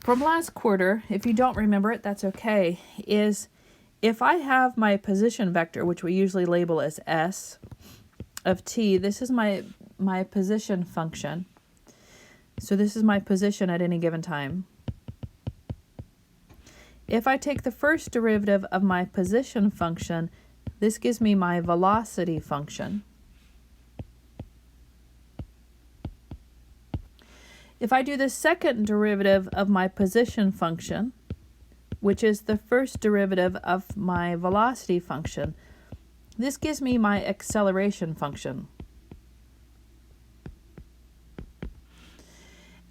from last quarter, if you don't remember it, that's okay, is if I have my position vector, which we usually label as S of t, this is my position function. So this is my position at any given time. If I take the first derivative of my position function, this gives me my velocity function. If I do the second derivative of my position function, which is the first derivative of my velocity function, this gives me my acceleration function.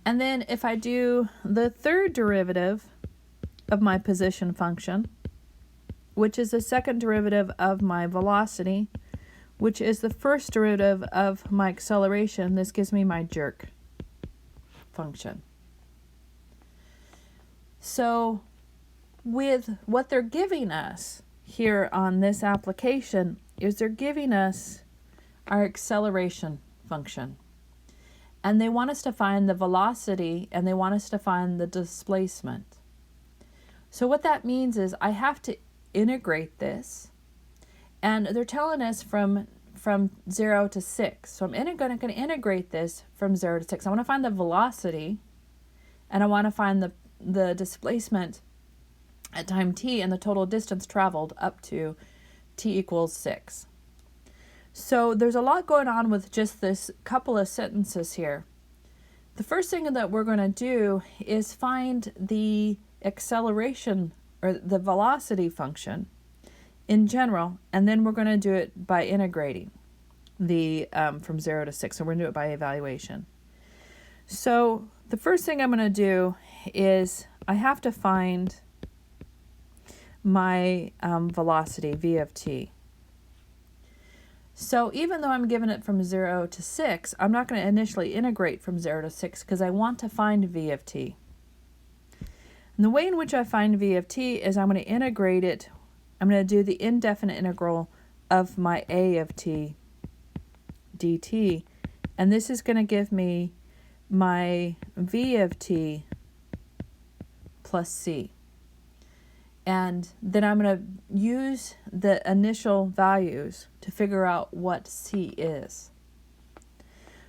And then if I do the third derivative of my position function, which is the second derivative of my velocity, which is the first derivative of my acceleration, this gives me my jerk function. So with what they're giving us here on this application is they're giving us our acceleration function. And they want us to find the velocity and they want us to find the displacement. So what that means is I have to integrate this, and they're telling us from 0 to 6. So I'm going to integrate this from 0 to 6. I want to find the velocity, and I want to find the displacement at time t and the total distance traveled up to t equals 6. So there's a lot going on with just this couple of sentences here. The first thing that we're going to do is find the acceleration or the velocity function in general, and then we're going to do it by integrating the from 0 to 6. So we're going to do it by evaluation. So the first thing I'm going to do is I have to find my velocity, v of t. So even though I'm given it from 0 to 6, I'm not going to initially integrate from 0 to 6 because I want to find v of t. And the way in which I find v of t is I'm going to integrate it. I'm going to do the indefinite integral of my a of t dt, and this is going to give me my v of t plus c. And then I'm going to use the initial values to figure out what c is.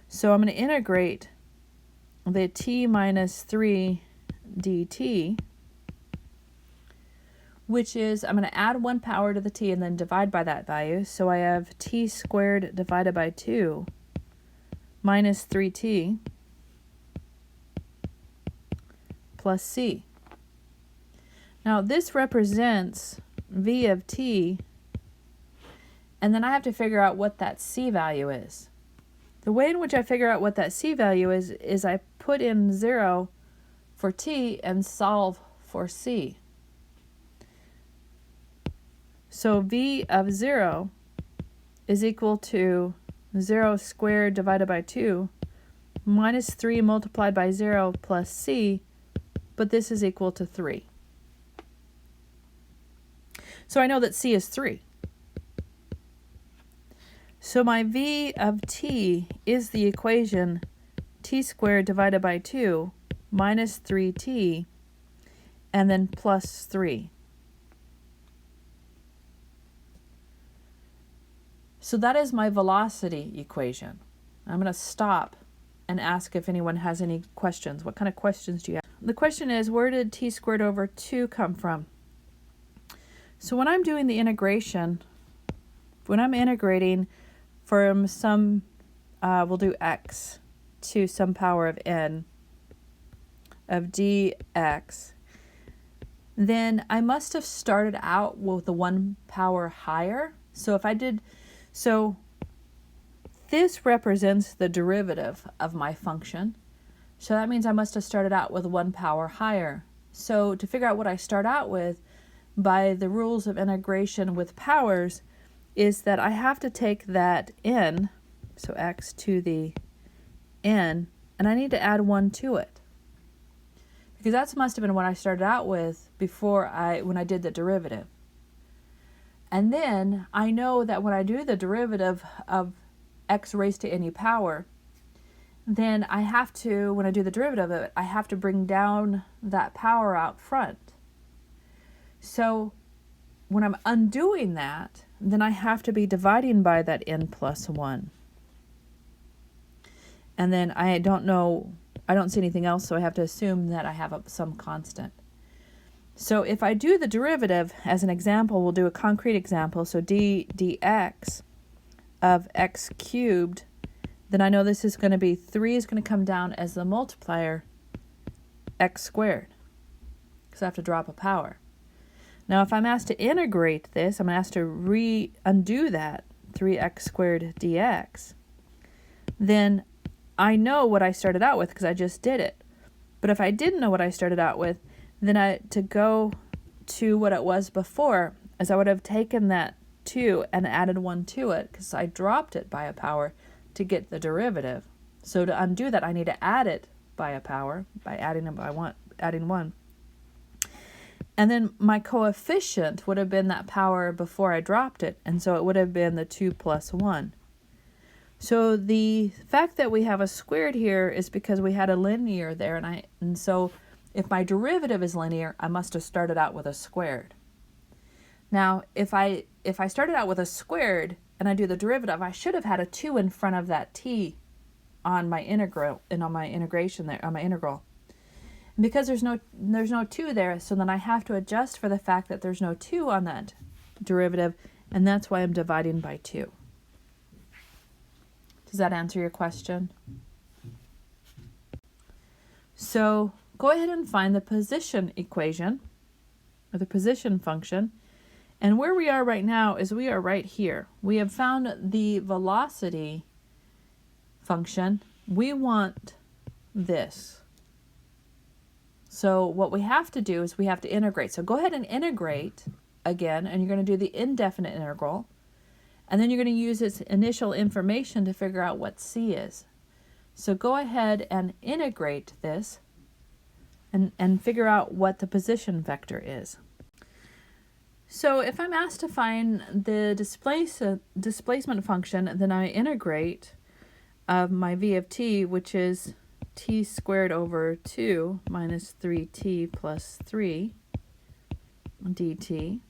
So I'm going to integrate the t minus 3 dt, which is, I'm going to add 1 power to the t and then divide by that value. So I have t squared divided by 2 minus 3t plus c. Now this represents v of t, and then I have to figure out what that c value is. The way in which I figure out what that c value is I put in 0 for t and solve for c. So v of 0 is equal to 0 squared divided by 2 minus 3 multiplied by 0 plus c, but this is equal to 3. So I know that c is 3. So my v of t is the equation t squared divided by 2 minus 3t and then plus 3. So that is my velocity equation. I'm going to stop and ask if anyone has any questions. What kind of questions do you have? The question is, where did t squared over 2 come from? So when I'm doing the integration, when I'm integrating from some, we'll do x to some power of n of dx, then I must have started out with the 1 power higher. So if I did, so this represents the derivative of my function. So that means I must have started out with 1 power higher. So to figure out what I start out with, by the rules of integration with powers, is that I have to take that n, so x to the n, and I need to add 1 to it. Because that must have been what I started out with when I did the derivative. And then I know that when I do the derivative of x raised to any power, then I have to, when I do the derivative of it, I have to bring down that power out front. So when I'm undoing that, then I have to be dividing by that n plus 1. And then I don't see anything else, so I have to assume that I have some constant. So if I do the derivative as an example, we'll do a concrete example. So d dx of x cubed, then I know this is going to be 3 is going to come down as the multiplier x squared, because I have to drop a power. Now if I'm asked to integrate this, I'm asked to undo that 3x squared dx, then I know what I started out with because I just did it. But if I didn't know what I started out with, then to go to what it was before, as I would have taken that 2 and added 1 to it, because I dropped it by a power to get the derivative. So to undo that, I need to add it by a power, by adding 1. And then my coefficient would have been that power before I dropped it, and so it would have been the 2 plus 1. So the fact that we have a squared here is because we had a linear there, and so if my derivative is linear, I must have started out with a squared. Now, if I started out with a squared and I do the derivative, I should have had a 2 in front of that t on my integral and on my integration there, on my integral. And because there's no 2 there, so then I have to adjust for the fact that there's no 2 on that derivative, and that's why I'm dividing by 2. Does that answer your question? So go ahead and find the position equation, or the position function. And where we are right now is we are right here. We have found the velocity function. We want this. So what we have to do is we have to integrate. So go ahead and integrate again, and you're going to do the indefinite integral. And then you're going to use its initial information to figure out what c is. So go ahead and integrate this and figure out what the position vector is. So if I'm asked to find the displacement function, then I integrate my v of t, which is t squared over 2 minus 3t plus 3 dt.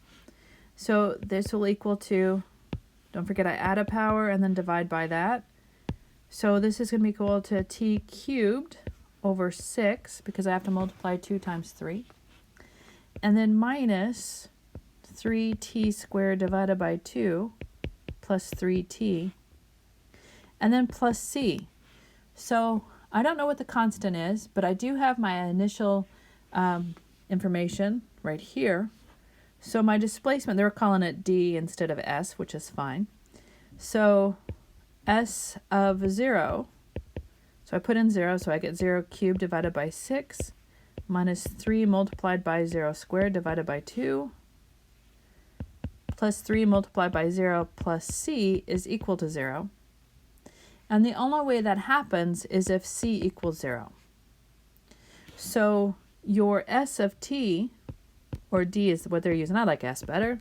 So this will equal to, don't forget I add a power and then divide by that. So this is going to be equal to t cubed over 6, because I have to multiply 2 times 3. And then minus 3t squared divided by 2 plus 3t. And then plus c. So I don't know what the constant is, but I do have my initial information right here. So my displacement, they're calling it d instead of s, which is fine. So s of 0, so I put in 0, so I get 0 cubed divided by 6 minus 3 multiplied by 0 squared divided by 2 plus 3 multiplied by 0 plus c is equal to 0. And the only way that happens is if c equals 0. So your s of t, or d is what they're using, I like s better,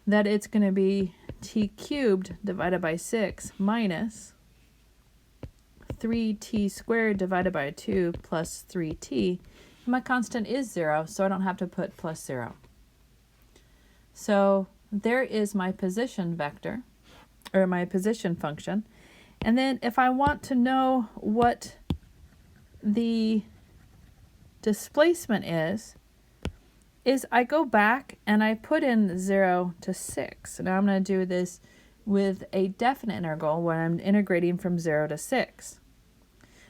that it's going to be t cubed divided by 6 minus 3t squared divided by 2 plus 3t. My constant is 0, so I don't have to put plus 0. So there is my position vector, or my position function. And then if I want to know what the displacement is I go back and I put in 0 to 6. Now I'm going to do this with a definite integral where I'm integrating from 0 to 6.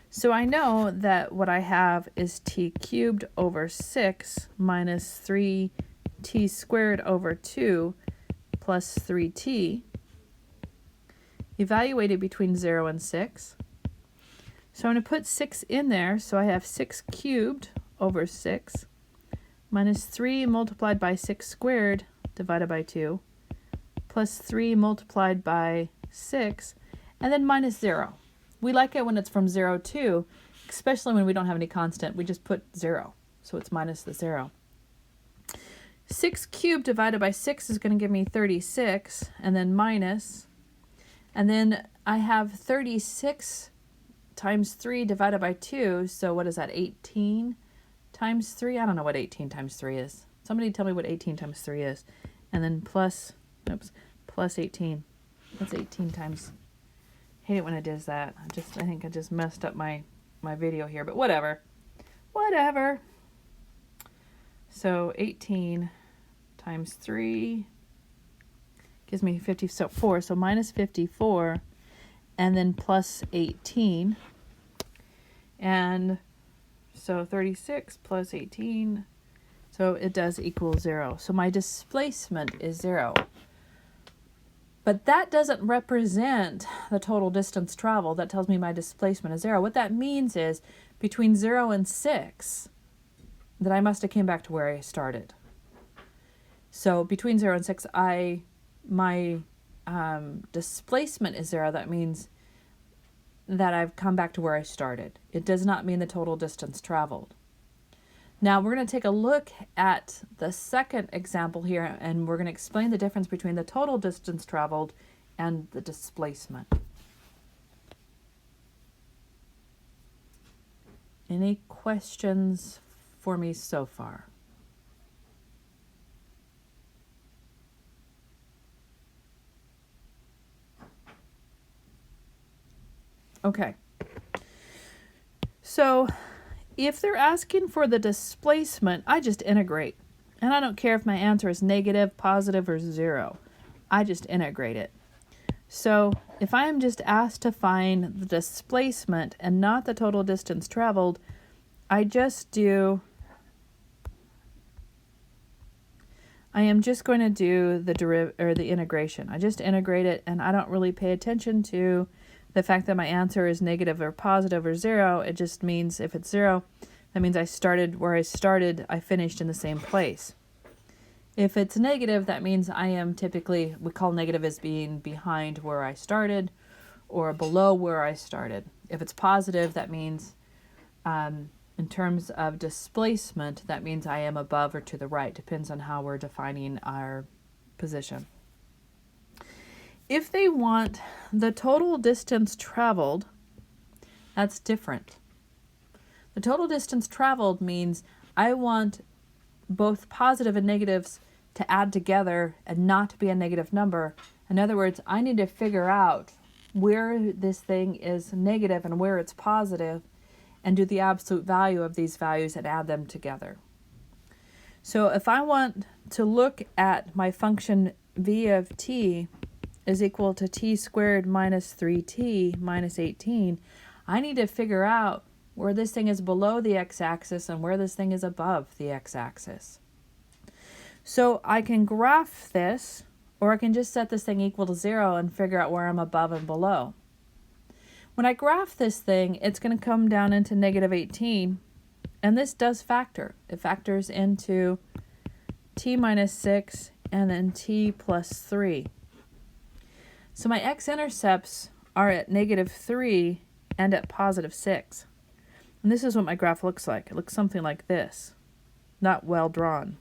So I know that what I have is t cubed over 6 minus 3t squared over 2 plus 3t, evaluated between 0 and 6. So I'm going to put 6 in there, so I have 6 cubed over 6 minus 3 multiplied by 6 squared divided by 2 plus 3 multiplied by 6, and then minus 0. We like it when it's from 0 to, especially when we don't have any constant. We just put 0, so it's minus the 0. 6 cubed divided by 6 is going to give me 36, and then minus, and then I have 36 times 3 divided by 2, so what is that, 18 times 3? I don't know what 18 times 3 is. Somebody tell me what 18 times 3 is. And then plus 18. What's 18 times? I hate it when it does that. I think I just messed up my video here, but whatever. So 18 times 3 gives me 54. So minus 54, and then plus 18. And so 36 plus 18. So it does equal 0. So my displacement is 0. But that doesn't represent the total distance traveled. That tells me my displacement is 0. What that means is between 0 and 6, that I must have came back to where I started. So between 0 and 6, my displacement is 0. That means that I've come back to where I started. It does not mean the total distance traveled. Now we're going to take a look at the second example here, and we're going to explain the difference between the total distance traveled and the displacement. Any questions for me so far? Okay. So if they're asking for the displacement, I just integrate. And I don't care if my answer is negative, positive, or 0. I just integrate it. So if I am just asked to find the displacement and not the total distance traveled, I am just going to do the integration. I just integrate it, and I don't really pay attention to the fact that my answer is negative or positive or 0. It just means if it's 0, that means I started where I started, I finished in the same place. If it's negative, that means I am typically, we call negative as being behind where I started or below where I started. If it's positive, that means in terms of displacement, that means I am above or to the right. Depends on how we're defining our position. If they want the total distance traveled, that's different. The total distance traveled means I want both positive and negatives to add together and not to be a negative number. In other words, I need to figure out where this thing is negative and where it's positive, and do the absolute value of these values and add them together. So if I want to look at my function v of t is equal to t squared minus 3t minus 18, I need to figure out where this thing is below the x-axis and where this thing is above the x-axis. So I can graph this, or I can just set this thing equal to 0 and figure out where I'm above and below. When I graph this thing, it's going to come down into negative 18, and this does factor. It factors into t minus 6 and then t plus 3. So my x-intercepts are at negative 3 and at positive 6. And this is what my graph looks like. It looks something like this. Not well drawn.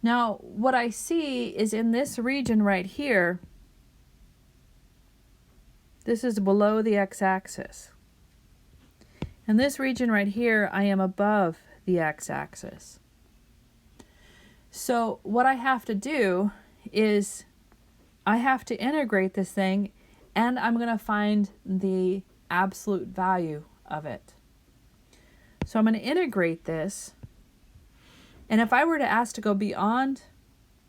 Now, what I see is in this region right here, this is below the x-axis. In this region right here, I am above the x-axis. So what I have to do is I have to integrate this thing, and I'm going to find the absolute value of it. So I'm going to integrate this, and if I were to ask to go beyond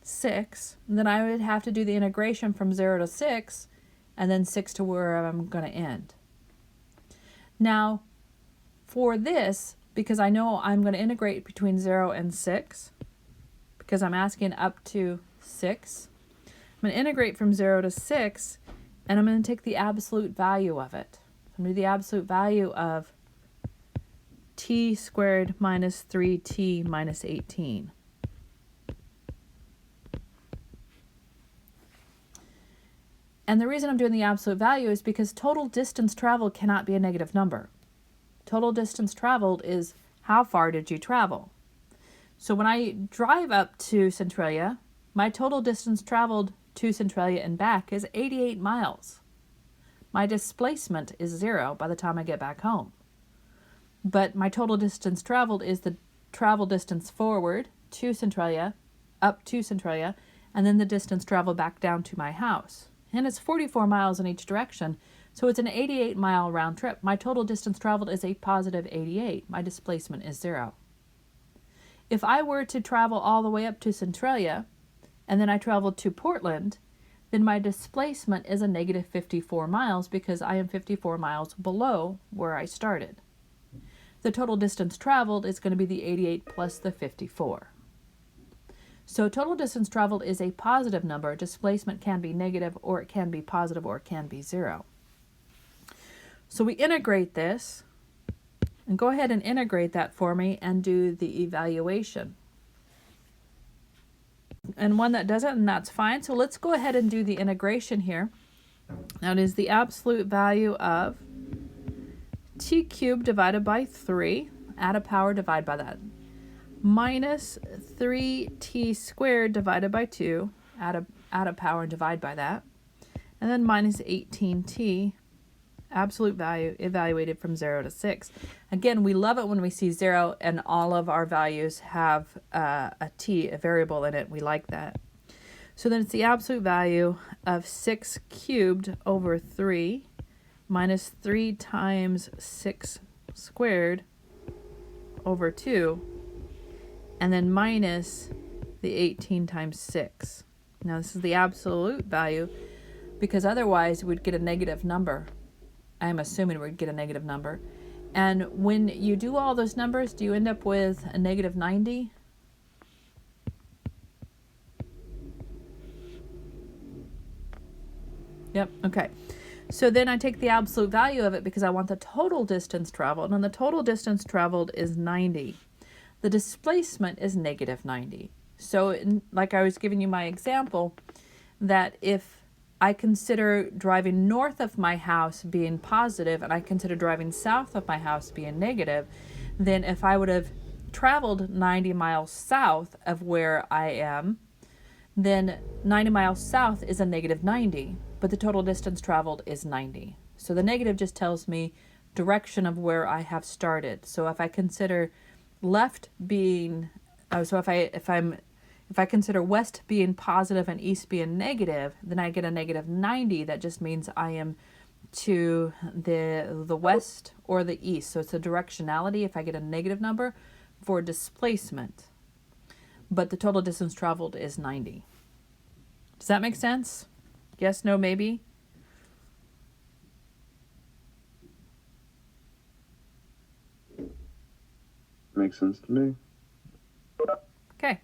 6, then I would have to do the integration from 0 to 6, and then 6 to where I'm going to end. Now, for this, because I know I'm going to integrate between 0 and 6, because I'm asking up to 6, I'm going to integrate from 0 to 6, and I'm going to take the absolute value of it. I'm going to do the absolute value of t squared minus 3t minus 18. And the reason I'm doing the absolute value is because total distance traveled cannot be a negative number. Total distance traveled is how far did you travel. So when I drive up to Centralia, my total distance traveled to Centralia and back is 88 miles. my displacement is 0 by the time I get back home. But my total distance traveled is the travel distance forward to Centralia, up to Centralia, and then the distance traveled back down to my house. And it's 44 miles in each direction, so it's an 88-mile round trip. My total distance traveled is a positive 88. My displacement is 0. If I were to travel all the way up to Centralia, and then I traveled to Portland, then my displacement is a negative 54 miles because I am 54 miles below where I started. The total distance traveled is going to be the 88 plus the 54. So total distance traveled is a positive number. Displacement can be negative, or it can be positive, or it can be 0. So we integrate this, and go ahead and integrate that for me and do the evaluation. And one that doesn't, and that's fine. So let's go ahead and do the integration here. That is the absolute value of t cubed divided by 3, add a power, divide by that, minus 3t squared divided by 2, add a power and divide by that, and then minus 18t, absolute value evaluated from 0 to 6. Again, we love it when we see 0 and all of our values have a t, a variable in it. We like that. So then it's the absolute value of 6 cubed over 3 minus 3 times 6 squared over 2, and then minus the 18 times 6. Now this is the absolute value because otherwise we'd get a negative number. I'm assuming we'd get a negative number. And when you do all those numbers, do you end up with a negative 90? Yep, okay. So then I take the absolute value of it because I want the total distance traveled, and the total distance traveled is 90. The displacement is negative 90. So like I was giving you my example, that if I consider driving north of my house being positive and I consider driving south of my house being negative, then if I would have traveled 90 miles south of where I am, then 90 miles south is a negative 90, but the total distance traveled is 90. So the negative just tells me direction of where I have started. So if I consider left being, if I consider west being positive and east being negative, then I get a negative 90. That just means I am to the west or the east. So it's a directionality if I get a negative number for displacement. But the total distance traveled is 90. Does that make sense? Yes, no, maybe? Makes sense to me. Okay.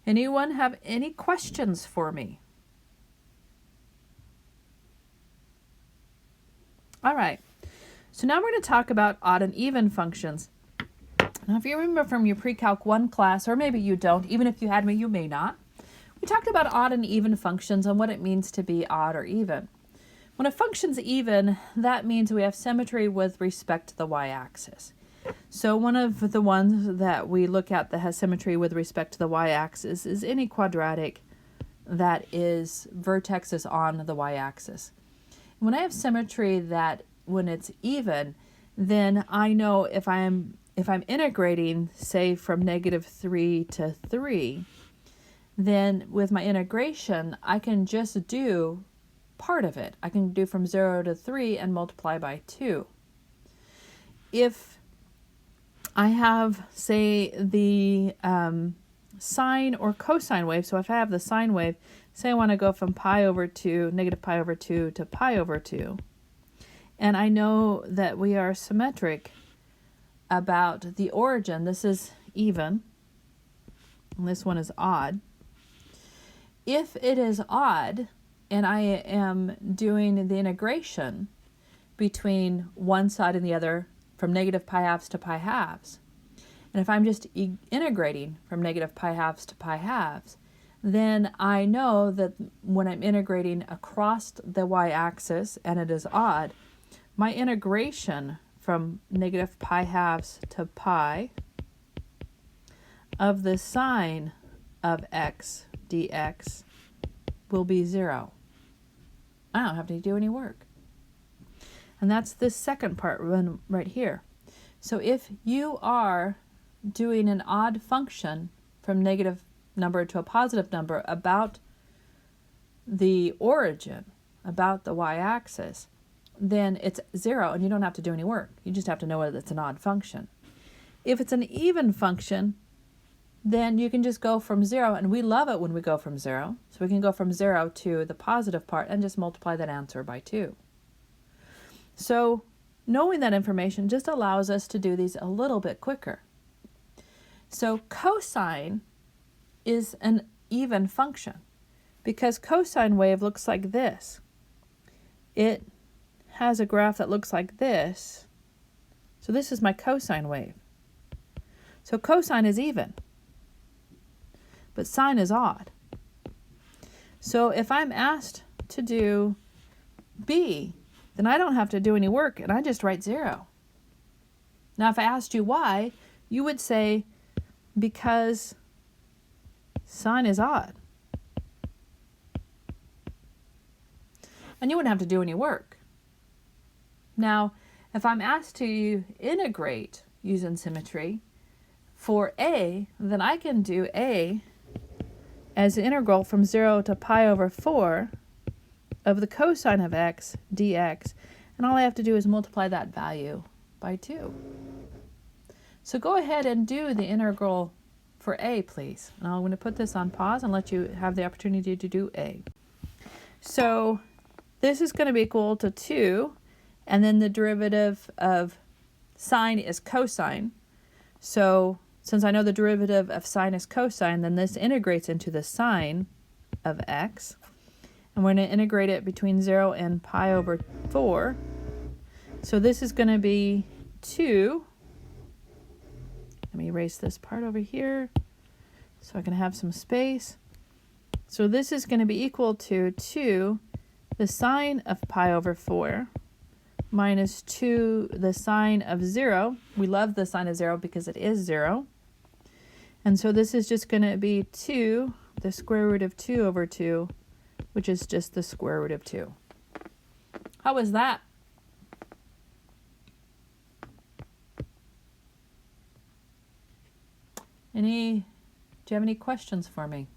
Anyone have any questions for me? All right. So now we're going to talk about odd and even functions. Now, if you remember from your pre-calc 1 class, or maybe you don't, even if you had me, you may not, we talked about odd and even functions and what it means to be odd or even. When a function's even, that means we have symmetry with respect to the y-axis. So one of the ones that we look at that has symmetry with respect to the y-axis is any quadratic that is vertex is on the y-axis. When I have symmetry that when it's even, then I know if I'm integrating, say, from -3 to 3, then with my integration, I can just do part of it. I can do from 0 to 3 and multiply by 2. If I have, say, the sine or cosine wave, so if I have the sine wave, say I want to go from pi over 2, negative pi over 2 to pi over 2, and I know that we are symmetric about the origin. This is even, and this one is odd. If it is odd, and I am doing the integration between one side and the other from negative pi halves to pi halves, and if I'm just integrating from negative pi halves to pi halves, then I know that when I'm integrating across the y-axis and it is odd, my integration from negative pi halves to pi of the sine of x dx will be 0. I don't have to do any work. And that's this second part right here. So if you are doing an odd function from negative number to a positive number about the origin, about the y-axis, then it's 0 and you don't have to do any work. You just have to know whether it's an odd function. If it's an even function, then you can just go from 0, and we love it when we go from 0. So we can go from 0 to the positive part and just multiply that answer by 2. So knowing that information just allows us to do these a little bit quicker. So cosine is an even function because cosine wave looks like this. It has a graph that looks like this. So this is my cosine wave. So cosine is even, but sine is odd. So if I'm asked to do B, then I don't have to do any work and I just write 0. Now if I asked you why, you would say because sine is odd. And you wouldn't have to do any work. Now, if I'm asked to integrate using symmetry for A, then I can do A as an integral from 0 to pi over 4 of the cosine of x dx, and all I have to do is multiply that value by 2. So go ahead and do the integral for A, please. And I'm going to put this on pause and let you have the opportunity to do A. So this is going to be equal to 2, and then the derivative of sine is cosine. So since I know the derivative of sine is cosine, then this integrates into the sine of x. And we're going to integrate it between 0 and pi over 4. So this is going to be 2. Let me erase this part over here so I can have some space. So this is going to be equal to 2, the sine of pi over 4, minus 2, the sine of 0. We love the sine of 0 because it is 0. And so this is just going to be 2, the square root of 2 over 2, which is just the square root of 2. How was that? Do you have any questions for me?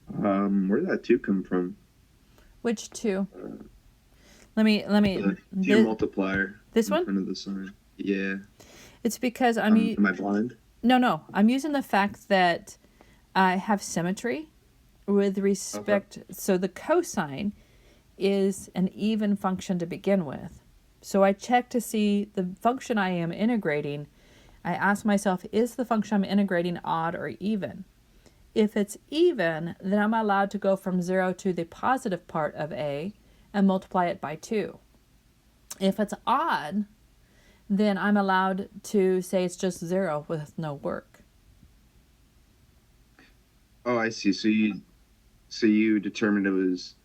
Where did that 2 come from? Which 2? Let me. The 2 multiplier. This in one? front of the sign. Yeah. It's because Am I blind? No. I'm using the fact that I have symmetry with respect. Okay. So the cosine is an even function to begin with. So I check to see the function I am integrating. I ask myself, is the function I'm integrating odd or even? If it's even, then I'm allowed to go from 0 to the positive part of A and multiply it by 2. If it's odd, then I'm allowed to say it's just 0 with no work. Oh, I see. So you determined it was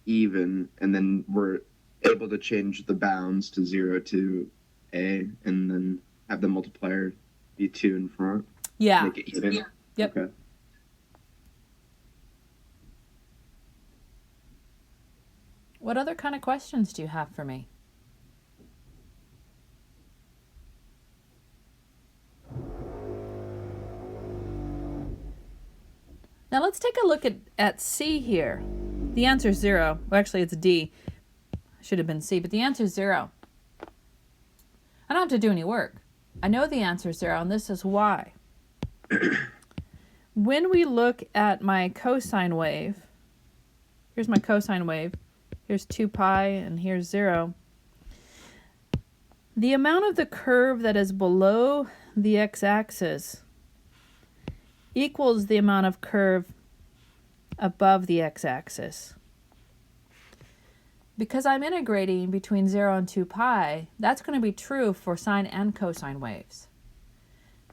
even, and then we're able to change the bounds to 0 to A, and then have the multiplier be 2 in front. Yeah. Make it even. Yeah. Yep. Okay. What other kind of questions do you have for me? Now let's take a look at C here. The answer is 0. Well, actually it's D. Should have been C, but the answer is 0. I don't have to do any work. I know the answer is 0, and this is why. When we look at my cosine wave, here's my cosine wave. Here's 2 pi, and here's 0. The amount of the curve that is below the x-axis equals the amount of curve above the x-axis. Because I'm integrating between 0 and 2 pi, that's going to be true for sine and cosine waves.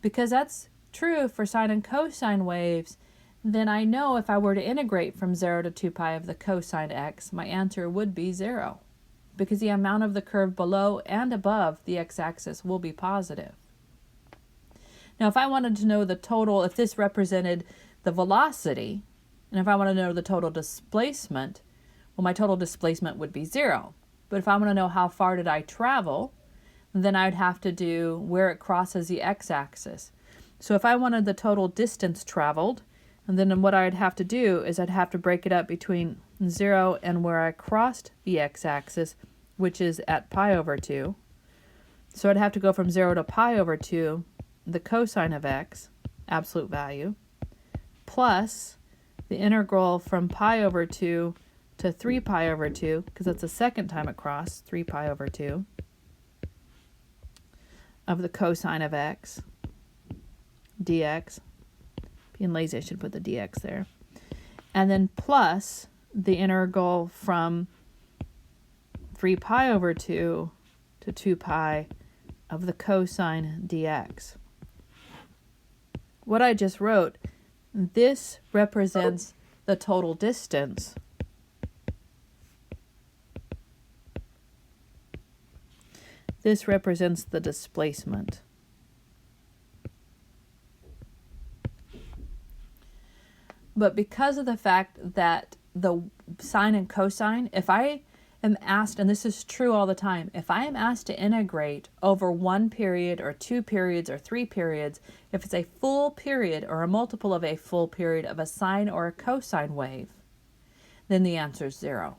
Because that's true for sine and cosine waves, then I know if I were to integrate from 0 to 2 pi of the cosine x, my answer would be 0. Because the amount of the curve below and above the x-axis will be positive. Now, if I wanted to know the total, if this represented the velocity, and if I want to know the total displacement, well, my total displacement would be 0. But if I want to know how far did I travel, then I'd have to do where it crosses the x-axis. So if I wanted the total distance traveled, and then what I'd have to do is I'd have to break it up between 0 and where I crossed the x-axis, which is at pi over 2. So I'd have to go from 0 to pi over 2, the cosine of x, absolute value, plus the integral from pi over 2 to 3 pi over 2, because that's the second time it crossed, 3 pi over 2, of the cosine of x, dx. Being lazy, I should put the dx there. And then plus the integral from 3 pi over 2 to 2 pi of the cosine dx. What I just wrote, this represents the total distance. This represents the displacement. But because of the fact that the sine and cosine, if I am asked, and this is true all the time, if I am asked to integrate over 1 period or 2 periods or 3 periods, if it's a full period or a multiple of a full period of a sine or a cosine wave, then the answer is 0.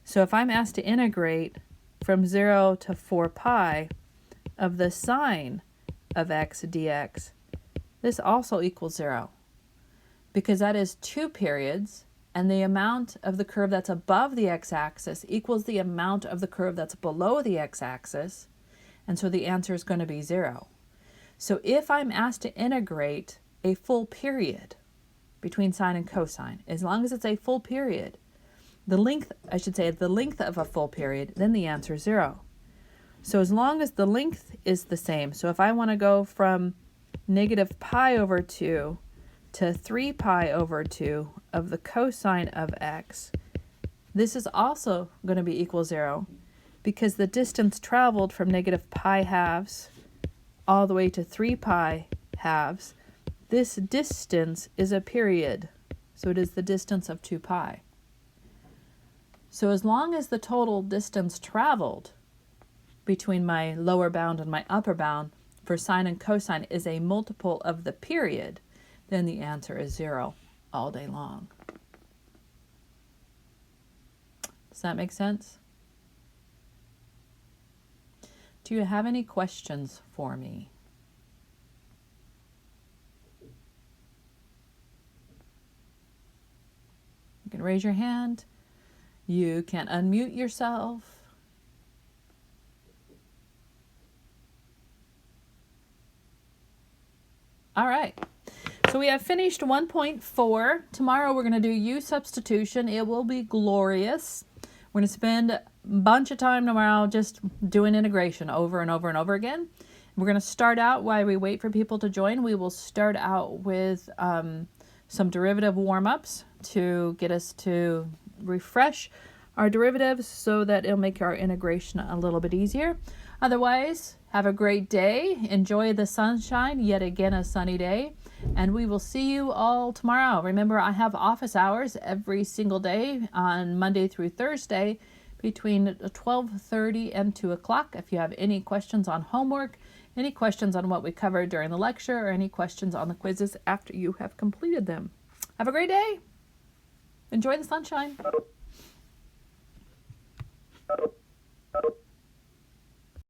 So if I'm asked to integrate from 0 to 4 pi of the sine of x dx, this also equals 0, because that is 2 periods, and the amount of the curve that's above the x-axis equals the amount of the curve that's below the x-axis, and so the answer is going to be 0. So if I'm asked to integrate a full period between sine and cosine, as long as it's a full period, the length of a full period, then the answer is 0. So as long as the length is the same, so if I want to go from negative pi over 2 to 3 pi over 2 of the cosine of x, this is also going to be equal 0, because the distance traveled from negative pi halves all the way to 3 pi halves, this distance is a period, so it is the distance of 2 pi. So as long as the total distance traveled between my lower bound and my upper bound for sine and cosine is a multiple of the period, then the answer is 0 all day long. Does that make sense? Do you have any questions for me? You can raise your hand. You can unmute yourself. All right. So we have finished 1.4. Tomorrow we're going to do U substitution. It will be glorious. We're going to spend a bunch of time tomorrow just doing integration over and over and over again. We're going to start out, while we wait for people to join, we will start out with some derivative warm-ups to get us to refresh our derivatives so that it'll make our integration a little bit easier. Otherwise, have a great day. Enjoy the sunshine, yet again a sunny day. And we will see you all tomorrow. Remember, I have office hours every single day on Monday through Thursday between 12:30 and 2 o'clock. If you have any questions on homework, any questions on what we covered during the lecture, or any questions on the quizzes after you have completed them. Have a great day. Enjoy the sunshine.